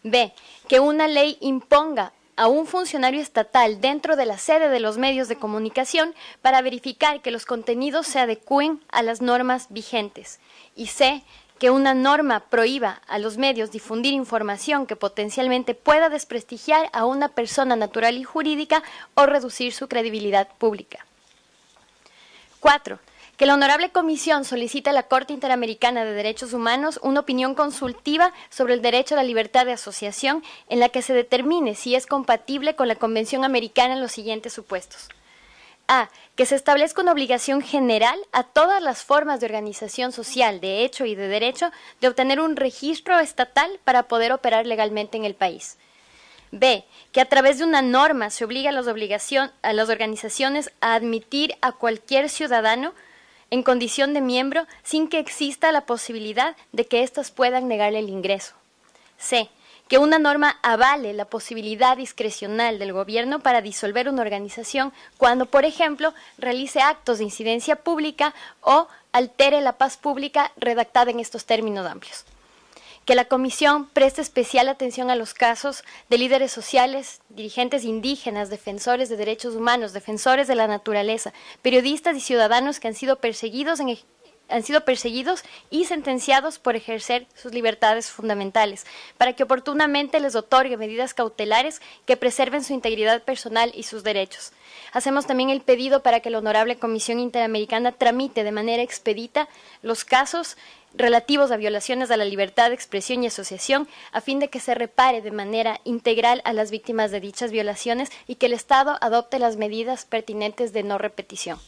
B. Que una ley imponga a un funcionario estatal dentro de la sede de los medios de comunicación para verificar que los contenidos se adecúen a las normas vigentes. Y C. Que una norma prohíba a los medios difundir información que potencialmente pueda desprestigiar a una persona natural y jurídica o reducir su credibilidad pública. 4. Que la Honorable Comisión solicite a la Corte Interamericana de Derechos Humanos una opinión consultiva sobre el derecho a la libertad de asociación, en la que se determine si es compatible con la Convención Americana en los siguientes supuestos. A. Que se establezca una obligación general a todas las formas de organización social de hecho y de derecho de obtener un registro estatal para poder operar legalmente en el país. B. Que a través de una norma se obligue a las organizaciones a admitir a cualquier ciudadano en condición de miembro sin que exista la posibilidad de que éstas puedan negarle el ingreso. C. Que una norma avale la posibilidad discrecional del gobierno para disolver una organización cuando, por ejemplo, realice actos de incidencia pública o altere la paz pública redactada en estos términos amplios. Que la Comisión preste especial atención a los casos de líderes sociales, dirigentes indígenas, defensores de derechos humanos, defensores de la naturaleza, periodistas y ciudadanos que han sido perseguidos y sentenciados por ejercer sus libertades fundamentales, para que oportunamente les otorgue medidas cautelares que preserven su integridad personal y sus derechos. Hacemos también el pedido para que la Honorable Comisión Interamericana tramite de manera expedita los casos relativos a violaciones a la libertad de expresión y asociación, a fin de que se repare de manera integral a las víctimas de dichas violaciones y que el Estado adopte las medidas pertinentes de no repetición.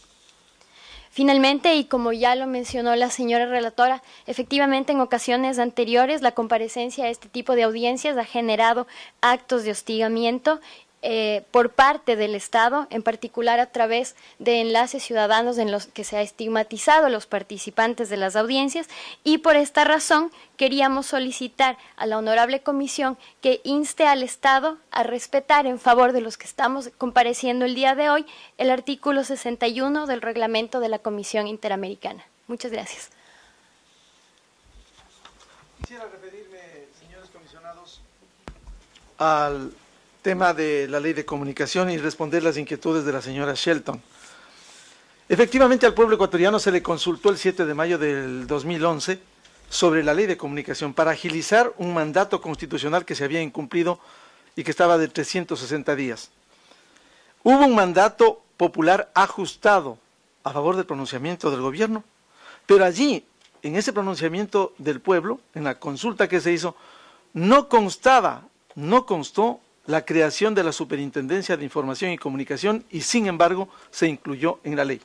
Finalmente, y como ya lo mencionó la señora relatora, efectivamente en ocasiones anteriores la comparecencia a este tipo de audiencias ha generado actos de hostigamiento por parte del Estado, en particular a través de enlaces ciudadanos en los que se ha estigmatizado a los participantes de las audiencias, y por esta razón queríamos solicitar a la Honorable Comisión que inste al Estado a respetar, en favor de los que estamos compareciendo el día de hoy, el artículo 61 del reglamento de la Comisión Interamericana. Muchas gracias. Quisiera referirme, señores comisionados, al tema de la ley de comunicación y responder las inquietudes de la señora Shelton. Efectivamente, al pueblo ecuatoriano se le consultó el 7 de mayo del 2011 sobre la ley de comunicación para agilizar un mandato constitucional que se había incumplido y que estaba de 360 días. Hubo un mandato popular ajustado a favor del pronunciamiento del gobierno, pero allí, en ese pronunciamiento del pueblo, en la consulta que se hizo, no constó la creación de la Superintendencia de Información y Comunicación y, sin embargo, se incluyó en la ley.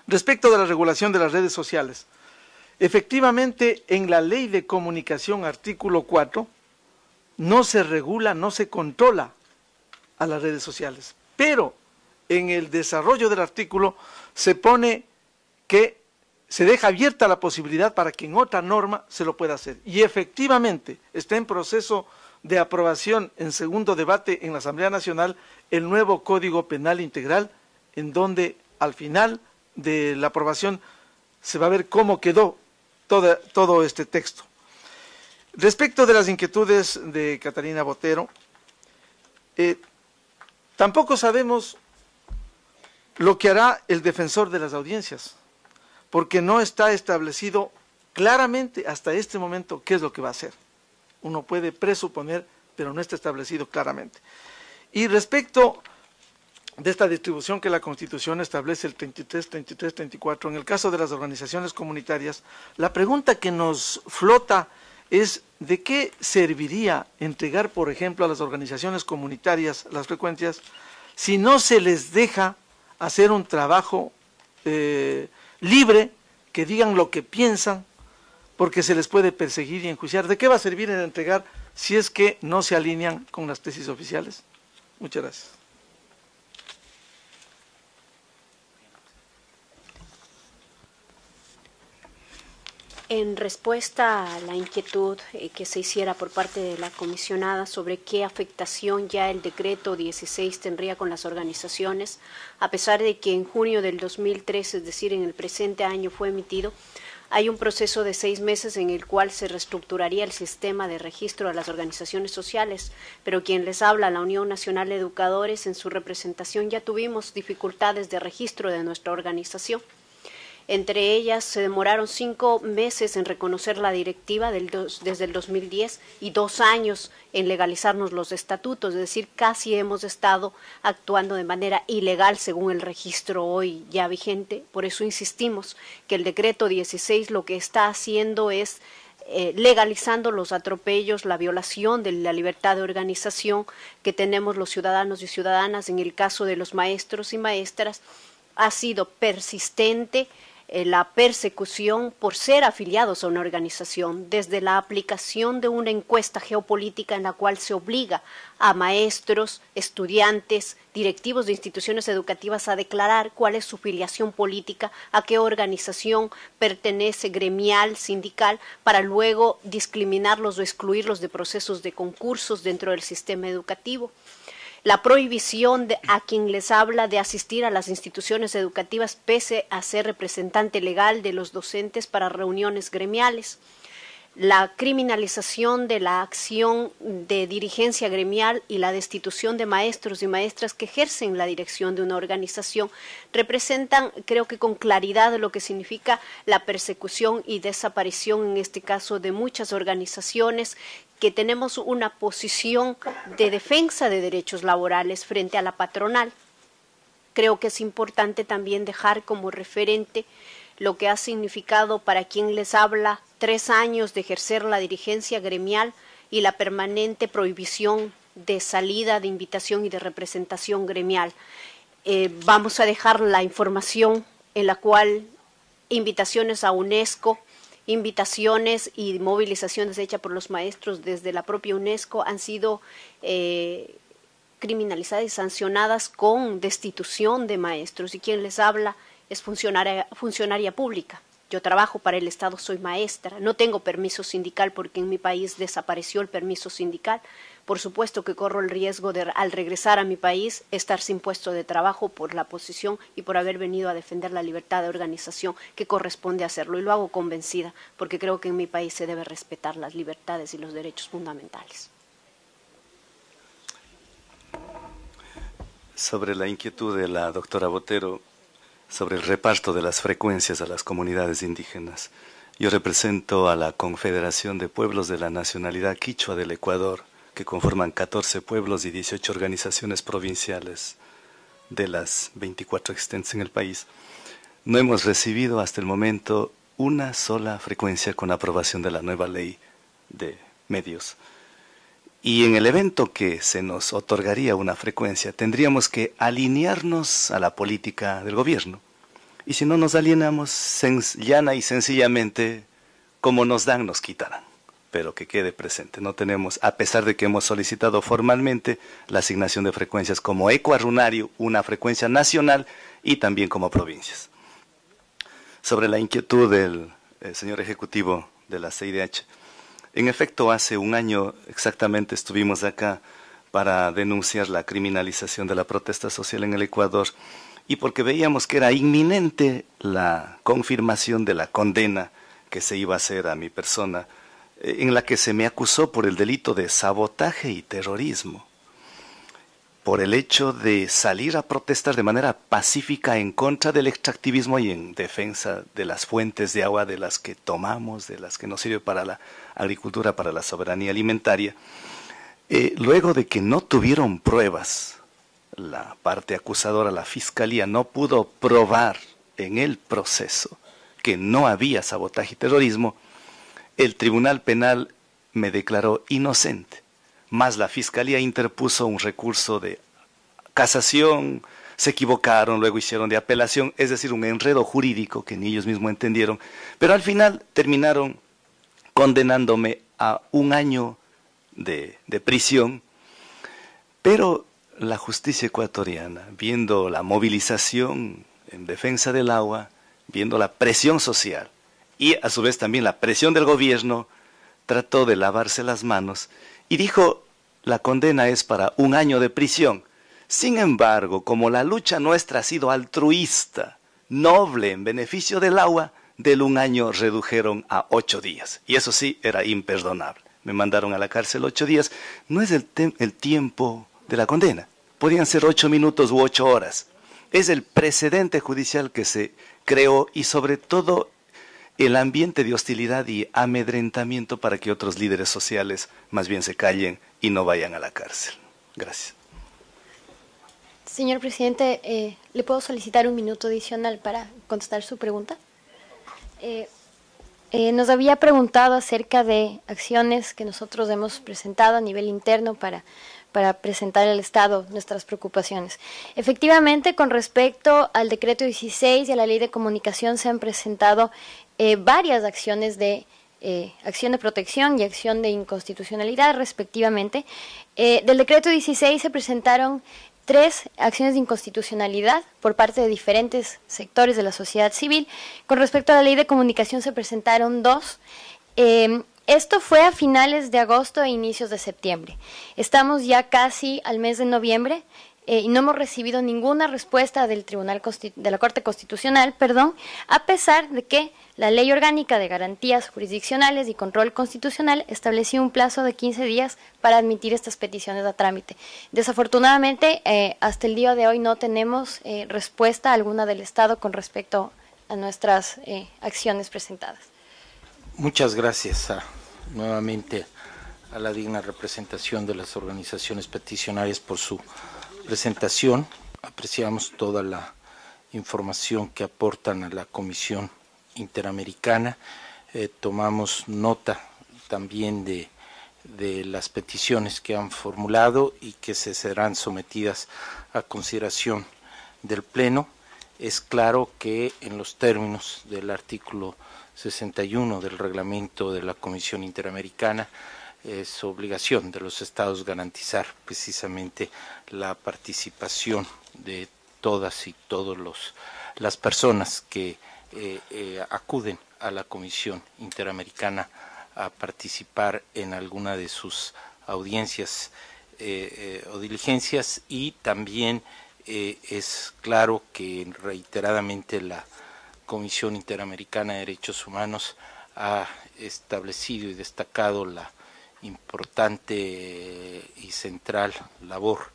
Respecto de la regulación de las redes sociales, efectivamente, en la Ley de Comunicación, artículo 4, no se regula, no se controla a las redes sociales, pero en el desarrollo del artículo se pone que se deja abierta la posibilidad para que en otra norma se lo pueda hacer. Y efectivamente está en proceso de aprobación en segundo debate en la Asamblea Nacional el nuevo Código Penal Integral, en donde al final de la aprobación se va a ver cómo quedó todo este texto. Respecto de las inquietudes de Catalina Botero, tampoco sabemos lo que hará el defensor de las audiencias, porque no está establecido claramente hasta este momento qué es lo que va a hacer. Uno puede presuponer, pero no está establecido claramente. Y respecto de esta distribución que la Constitución establece, el 33, 33, 34, en el caso de las organizaciones comunitarias, la pregunta que nos flota es de qué serviría entregar, por ejemplo, a las organizaciones comunitarias las frecuencias si no se les deja hacer un trabajo libre, que digan lo que piensan, porque se les puede perseguir y enjuiciar. ¿De qué va a servir el entregar si es que no se alinean con las tesis oficiales? Muchas gracias. En respuesta a la inquietud que se hiciera por parte de la comisionada sobre qué afectación ya el decreto 16 tendría con las organizaciones, a pesar de que en junio del 2013, es decir, en el presente año fue emitido, hay un proceso de 6 meses en el cual se reestructuraría el sistema de registro de las organizaciones sociales, pero quien les habla, la Unión Nacional de Educadores, en su representación ya tuvimos dificultades de registro de nuestra organización. Entre ellas se demoraron 5 meses en reconocer la directiva desde el 2010 y 2 años en legalizarnos los estatutos, es decir, casi hemos estado actuando de manera ilegal según el registro hoy ya vigente. Por eso insistimos que el decreto 16 lo que está haciendo es legalizando los atropellos, la violación de la libertad de organización que tenemos los ciudadanos y ciudadanas. En el caso de los maestros y maestras ha sido persistente la persecución por ser afiliados a una organización, desde la aplicación de una encuesta geopolítica en la cual se obliga a maestros, estudiantes, directivos de instituciones educativas a declarar cuál es su filiación política, a qué organización pertenece, gremial, sindical, para luego discriminarlos o excluirlos de procesos de concursos dentro del sistema educativo. La prohibición a quien les habla de asistir a las instituciones educativas pese a ser representante legal de los docentes para reuniones gremiales. La criminalización de la acción de dirigencia gremial y la destitución de maestros y maestras que ejercen la dirección de una organización representan, creo que con claridad, lo que significa la persecución y desaparición, en este caso, de muchas organizaciones que tenemos una posición de defensa de derechos laborales frente a la patronal. Creo que es importante también dejar como referente lo que ha significado para quien les habla 3 años de ejercer la dirigencia gremial y la permanente prohibición de salida, de invitación y de representación gremial. Vamos a dejar la información en la cual invitaciones a UNESCO, invitaciones y movilizaciones hechas por los maestros desde la propia UNESCO han sido criminalizadas y sancionadas con destitución de maestros, y quien les habla es funcionaria pública. Yo trabajo para el Estado, soy maestra, no tengo permiso sindical porque en mi país desapareció el permiso sindical. Por supuesto que corro el riesgo de, al regresar a mi país, estar sin puesto de trabajo por la posición y por haber venido a defender la libertad de organización que corresponde hacerlo. Y lo hago convencida porque creo que en mi país se debe respetar las libertades y los derechos fundamentales. Sobre la inquietud de la doctora Botero sobre el reparto de las frecuencias a las comunidades indígenas, yo represento a la Confederación de Pueblos de la Nacionalidad Quichua del Ecuador, que conforman 14 pueblos y 18 organizaciones provinciales de las 24 existentes en el país. No hemos recibido hasta el momento una sola frecuencia con aprobación de la nueva ley de medios. Y en el evento que se nos otorgaría una frecuencia, tendríamos que alinearnos a la política del gobierno. Y si no nos alineamos, llana y sencillamente, como nos dan, nos quitarán. Pero que quede presente, no tenemos, a pesar de que hemos solicitado formalmente la asignación de frecuencias como ecoarrunario, una frecuencia nacional y también como provincias. Sobre la inquietud del señor ejecutivo de la CIDH, en efecto, hace un año exactamente estuvimos acá para denunciar la criminalización de la protesta social en el Ecuador y porque veíamos que era inminente la confirmación de la condena que se iba a hacer a mi persona, en la que se me acusó por el delito de sabotaje y terrorismo, por el hecho de salir a protestar de manera pacífica en contra del extractivismo y en defensa de las fuentes de agua de las que tomamos, de las que nos sirve para la agricultura, para la soberanía alimentaria. Luego de que no tuvieron pruebas, la parte acusadora, la fiscalía, no pudo probar en el proceso que no había sabotaje y terrorismo, el Tribunal Penal me declaró inocente, más la Fiscalía interpuso un recurso de casación, se equivocaron, luego hicieron de apelación, es decir, un enredo jurídico que ni ellos mismos entendieron, pero al final terminaron condenándome a 1 año de prisión, pero la justicia ecuatoriana, viendo la movilización en defensa del agua, viendo la presión social y a su vez también la presión del gobierno, trató de lavarse las manos y dijo, la condena es para 1 año de prisión. Sin embargo, como la lucha nuestra ha sido altruista, noble, en beneficio del agua, del 1 año redujeron a 8 días. Y eso sí, era imperdonable. Me mandaron a la cárcel 8 días. No es el tiempo de la condena. Podían ser 8 minutos u 8 horas. Es el precedente judicial que se creó y sobre todo el ambiente de hostilidad y amedrentamiento para que otros líderes sociales más bien se callen y no vayan a la cárcel. Gracias. Señor presidente, ¿le puedo solicitar 1 minuto adicional para contestar su pregunta? Nos había preguntado acerca de acciones que nosotros hemos presentado a nivel interno para presentar al Estado nuestras preocupaciones. Efectivamente, con respecto al decreto 16 y a la ley de comunicación se han presentado varias acciones de acción de protección y acción de inconstitucionalidad respectivamente. Del decreto 16 se presentaron 3 acciones de inconstitucionalidad por parte de diferentes sectores de la sociedad civil. Con respecto a la ley de comunicación se presentaron 2. Esto fue a finales de agosto e inicios de septiembre. Estamos ya casi al mes de noviembre y no hemos recibido ninguna respuesta del de la Corte Constitucional, a pesar de que la Ley Orgánica de Garantías Jurisdiccionales y Control Constitucional estableció un plazo de 15 días para admitir estas peticiones a trámite. Desafortunadamente, hasta el día de hoy no tenemos respuesta alguna del Estado con respecto a nuestras acciones presentadas. Muchas gracias nuevamente a la digna representación de las organizaciones peticionarias por su presentación. Apreciamos toda la información que aportan a la Comisión Interamericana. Tomamos nota también de las peticiones que han formulado y que se serán sometidas a consideración del Pleno. Es claro que en los términos del artículo 61 del reglamento de la Comisión Interamericana es obligación de los Estados garantizar precisamente la participación de todas y todos las personas que acuden a la Comisión Interamericana a participar en alguna de sus audiencias o diligencias, y también es claro que reiteradamente la Comisión Interamericana de Derechos Humanos ha establecido y destacado la importante y central labor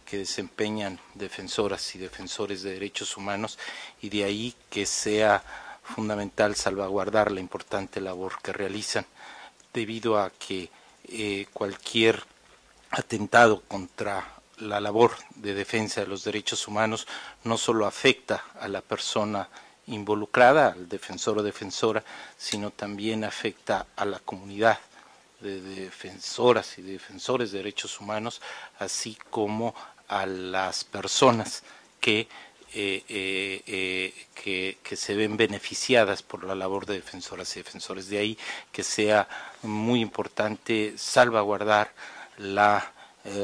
que desempeñan defensoras y defensores de derechos humanos, y de ahí que sea fundamental salvaguardar la importante labor que realizan, debido a que cualquier atentado contra la labor de defensa de los derechos humanos no solo afecta a la persona involucrada, al defensor o defensora, sino también afecta a la comunidad de defensoras y defensores de derechos humanos, así como a las personas que se ven beneficiadas por la labor de defensoras y defensores. De ahí que sea muy importante salvaguardar la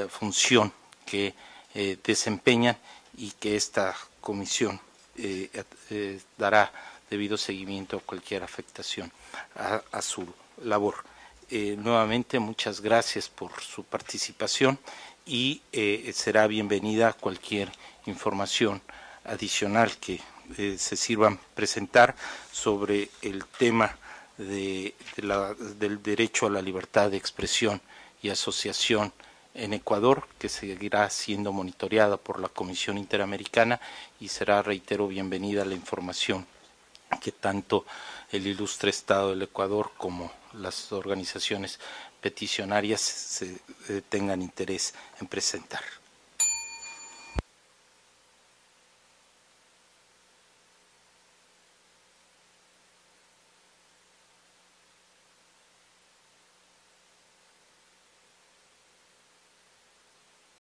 función que desempeñan, y que esta comisión dará debido seguimiento a cualquier afectación a su labor. Nuevamente, muchas gracias por su participación, y será bienvenida cualquier información adicional que se sirvan presentar sobre el tema del derecho a la libertad de expresión y asociación en Ecuador, que seguirá siendo monitoreada por la Comisión Interamericana, y será, reitero, bienvenida la información que tanto el ilustre Estado del Ecuador como las organizaciones peticionarias tengan interés en presentar.